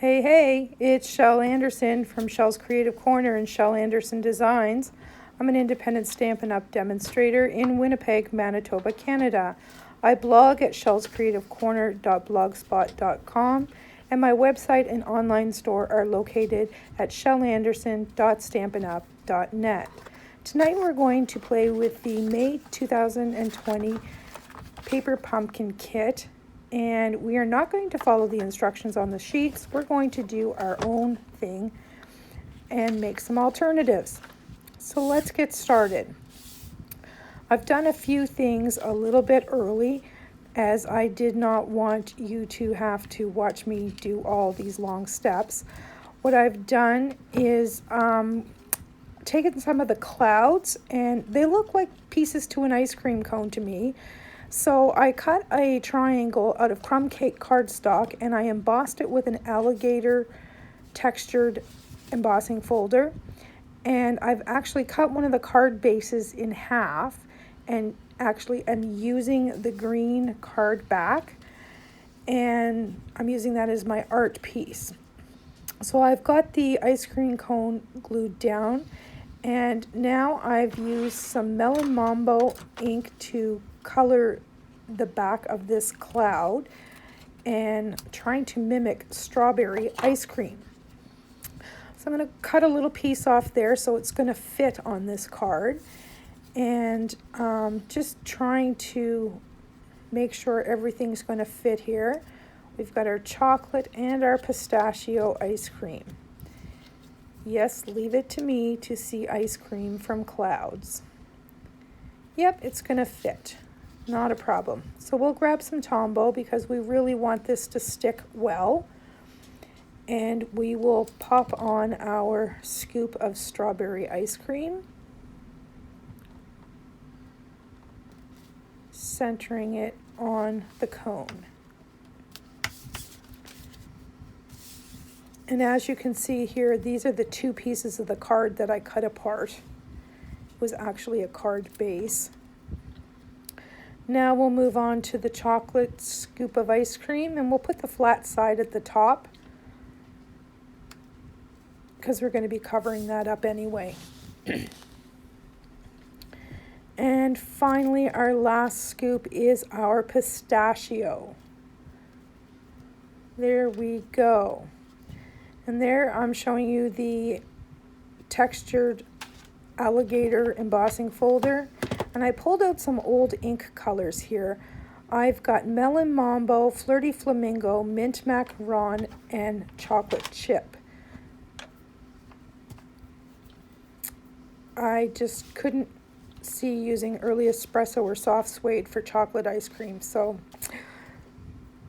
Hey, it's Shel Anderson from Shel's Creative Corner and Shel Anderson Designs. I'm an independent Stampin' Up! Demonstrator in Winnipeg, Manitoba, Canada. I blog at shelscreativecorner.blogspot.com, and my website and online store are located at shelanderson.stampinup.net. Tonight we're going to play with the May 2020 Paper Pumpkin Kit. And we are not going to follow the instructions on the sheets. We're going to do our own thing and make some alternatives. So let's get started. I've done a few things a little bit early, as I did not want you to have to watch me do all these long steps. What I've done is taken some of the clouds, and they look like pieces to an ice cream cone to me. So I cut a triangle out of crumb cake cardstock and I embossed it with an alligator textured embossing folder. And I've actually cut one of the card bases in half and actually am using the green card back. And I'm using that as my art piece. So I've got the ice cream cone glued down, and now I've used some Melon Mambo ink to color the back of this cloud and trying to mimic strawberry ice cream. So I'm going to cut a little piece off there so it's going to fit on this card, and just trying to make sure everything's going to fit here. We've got our chocolate and our pistachio ice cream. Yes, leave it to me to see ice cream from clouds. Yep, it's going to fit. Not a problem. So we'll grab some Tombow because we really want this to stick well. And we will pop on our scoop of strawberry ice cream, centering it on the cone. And as you can see here, these are the two pieces of the card that I cut apart. It was actually a card base. Now we'll move on to the chocolate scoop of ice cream, and we'll put the flat side at the top because we're going to be covering that up anyway. And finally, our last scoop is our pistachio. There we go. And there I'm showing you the textured alligator embossing folder. And I pulled out some old ink colors here. I've got Melon Mambo, Flirty Flamingo, Mint Macaron, and Chocolate Chip. I just couldn't see using early espresso or soft suede for chocolate ice cream, so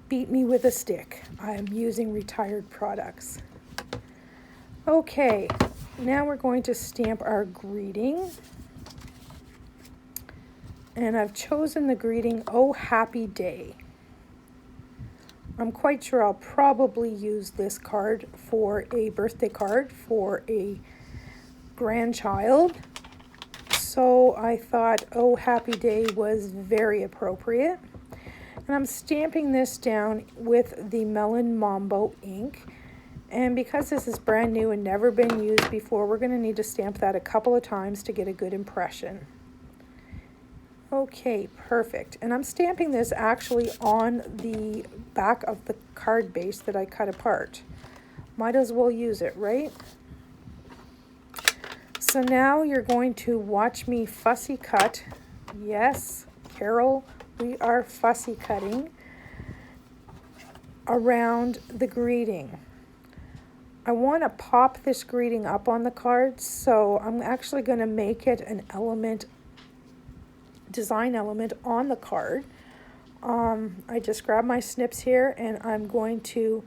beat me with a stick. I'm using retired products. Okay, now we're going to stamp our greeting. And I've chosen the greeting, "Oh Happy Day." I'm quite sure I'll probably use this card for a birthday card for a grandchild. So I thought "Oh Happy Day" was very appropriate. And I'm stamping this down with the Melon Mambo ink. And because this is brand new and never been used before, we're going to need to stamp that a couple of times to get a good impression. Okay, perfect. And I'm stamping this actually on the back of the card base that I cut apart. Might as well use it, right? So now you're going to watch me fussy cut. Yes, Carol, we are fussy cutting around the greeting. I want to pop this greeting up on the card, so I'm actually going to make it an element, design element on the card. I just grab my snips here, and I'm going to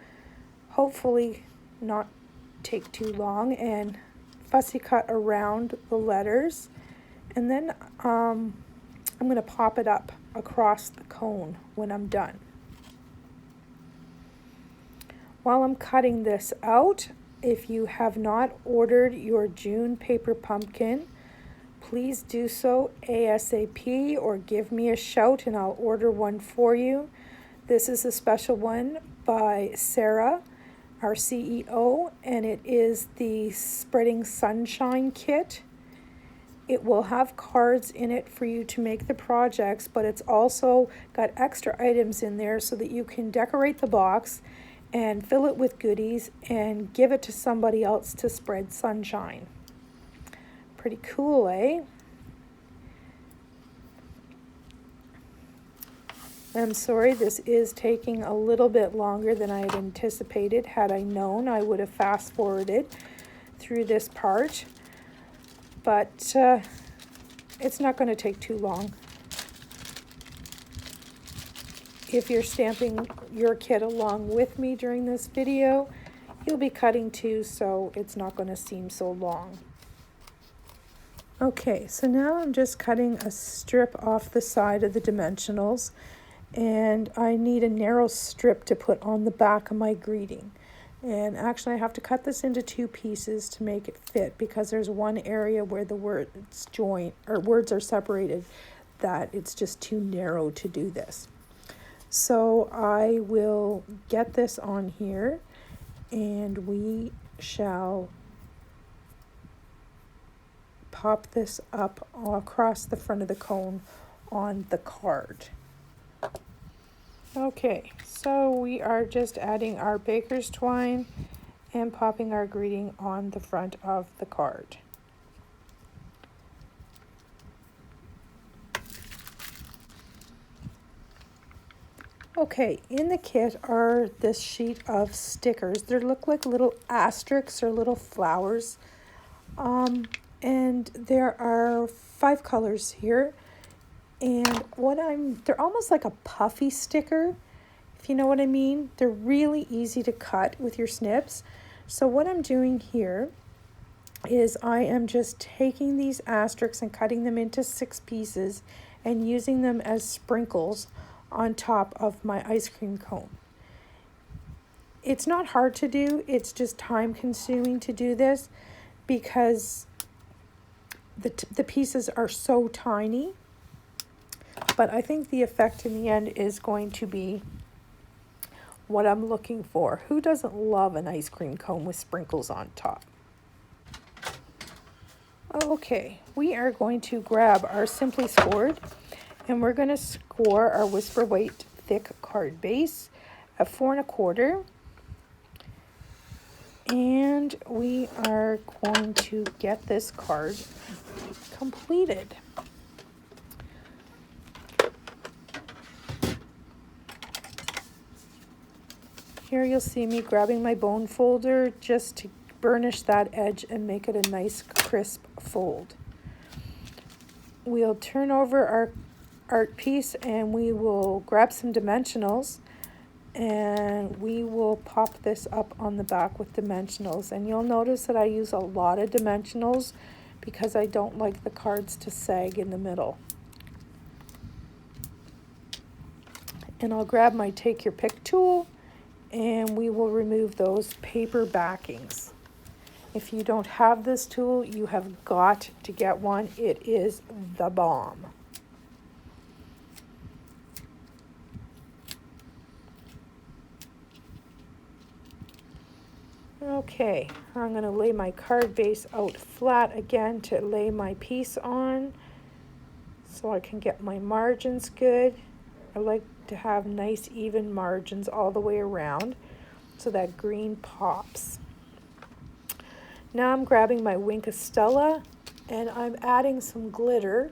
hopefully not take too long and fussy cut around the letters, and then I'm going to pop it up across the cone when I'm done. While I'm cutting this out, if you have not ordered your June paper pumpkin, please do so ASAP or give me a shout and I'll order one for you. This is a special one by Sarah, our CEO, and it is the Spreading Sunshine kit. It will have cards in it for you to make the projects, but it's also got extra items in there so that you can decorate the box and fill it with goodies and give it to somebody else to spread sunshine. Pretty cool, eh? I'm sorry, this is taking a little bit longer than I had anticipated. Had I known, I would have fast forwarded through this part, but it's not going to take too long. If you're stamping your kit along with me during this video, you'll be cutting too, so it's not going to seem so long. Okay, so now I'm just cutting a strip off the side of the dimensionals, and I need a narrow strip to put on the back of my greeting. And actually I have to cut this into 2 pieces to make it fit, because there's one area where the words words are separated that it's just too narrow to do this. So I will get this on here, and we shall pop this up across the front of the cone on the card. Okay, so we are just adding our baker's twine and popping our greeting on the front of the card. Okay, in the kit are this sheet of stickers. They look like little asterisks or little flowers. And there are 5 colors here. And they're almost like a puffy sticker, if you know what I mean. They're really easy to cut with your snips. So what I'm doing here is I am just taking these asterisks and cutting them into 6 pieces and using them as sprinkles on top of my ice cream cone. It's not hard to do, it's just time consuming to do this because the pieces are so tiny. But I think the effect in the end is going to be what I'm looking for. Who doesn't love an ice cream cone with sprinkles on top? Okay, we are going to grab our Simply Scored, and we're going to score our Whisper White thick card base at 4 1/4. And we are going to get this card completed. Here you'll see me grabbing my bone folder just to burnish that edge and make it a nice crisp fold. We'll turn over our art piece and we will grab some dimensionals, and we will pop this up on the back with dimensionals. And you'll notice that I use a lot of dimensionals because I don't like the cards to sag in the middle. And I'll grab my Take Your Pick tool, and we will remove those paper backings. If you don't have this tool, you have got to get one. It is the bomb. Okay, I'm going to lay my card base out flat again to lay my piece on so I can get my margins good. I like to have nice even margins all the way around so that green pops. Now I'm grabbing my Wink of Stella and I'm adding some glitter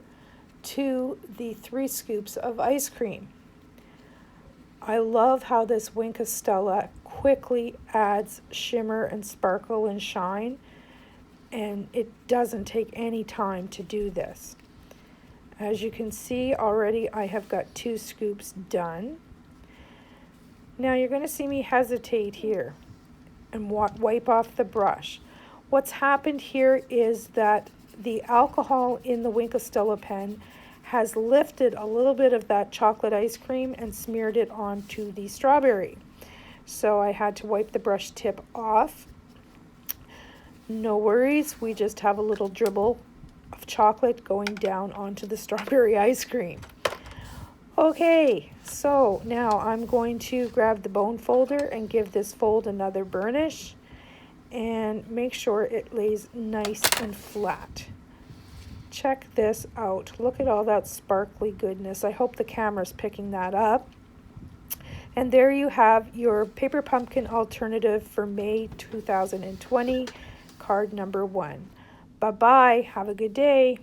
to the 3 scoops of ice cream. I love how this Wink of Stella quickly adds shimmer and sparkle and shine, and it doesn't take any time to do this. As you can see already, I have got 2 scoops done. Now you're going to see me hesitate here and wipe off the brush. What's happened here is that the alcohol in the Wink of Stella pen has lifted a little bit of that chocolate ice cream and smeared it onto the strawberry. So I had to wipe the brush tip off. No worries, we just have a little dribble of chocolate going down onto the strawberry ice cream. Okay, so now I'm going to grab the bone folder and give this fold another burnish and make sure it lays nice and flat. Check this out. Look at all that sparkly goodness. I hope the camera's picking that up. And there you have your paper pumpkin alternative for May 2020, card number 1. Bye-bye. Have a good day.